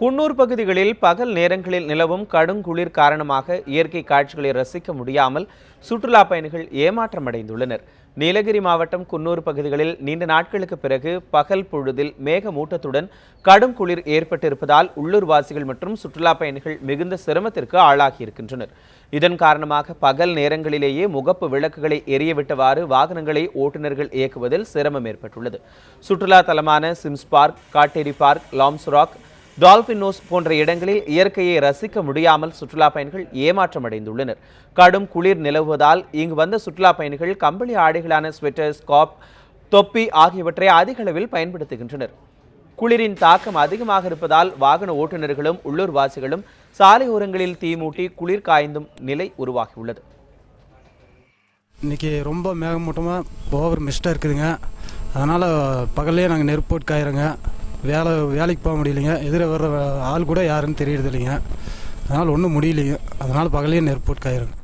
குன்னூர் பகுதிகளில் பகல் நேரங்களில் நிலவும் கடுங்குளிர் காரணமாக இயற்கை காட்சிகளை ரசிக்க முடியாமல் சுற்றுலா பயணிகள் ஏமாற்றமடைந்துள்ளனர். நீலகிரி மாவட்டம் குன்னூர் பகுதிகளில் நீண்ட நாட்களுக்கு பிறகு பகல் பொழுதில் மேகமூட்டத்துடன் கடும் குளிர் ஏற்பட்டிருப்பதால் உள்ளூர்வாசிகள் மற்றும் சுற்றுலா பயணிகள் மிகுந்த சிரமத்திற்கு ஆளாகியிருக்கின்றனர். இதன் காரணமாக பகல் நேரங்களிலேயே முகப்பு விளக்குகளை எரியவிட்டவாறு வாகனங்களை ஓட்டுநர்கள் இயக்குவதில் சிரமம் ஏற்பட்டுள்ளது. சுற்றுலா தலமான Sims Park, Katteri Park, Lamb's Rock, Dolphin Nose போன்ற இடங்களில் இயற்கையை ரசிக்க முடியாமல் சுற்றுலா பயணிகள் ஏமாற்றமடைந்துள்ளனர். கடும் குளிர் நிலவுவதால் இங்கு வந்த சுற்றுலா பயணிகள் கம்பளி ஆடைகளான ஸ்வெட்டர், ஸ்கார்ப், தொப்பி ஆகியவற்றை அதிக அளவில் பயன்படுத்துகின்றனர். குளிரின் தாக்கம் அதிகமாக இருப்பதால் வாகன ஓட்டுநர்களும் உள்ளூர்வாசிகளும் சாலையோரங்களில் தீமூட்டி குளிர் காய்ந்தும் நிலை உருவாகியுள்ளது. இன்றைக்கி ரொம்ப மேகமூட்டமாக ஓவர் மிஸ்டாக இருக்குதுங்க. அதனால் பகல்லையே நாங்கள் நெருப்பு போட்டு காயிறோங்க. வேலைக்கு போக முடியலைங்க. எதிர வர்ற ஆள் கூட யாருன்னு தெரியறது இல்லைங்க. அதனால் ஒன்றும் முடியலைங்க. அதனால் பகலையே நெருப்பு போட்டு காயிறோங்க.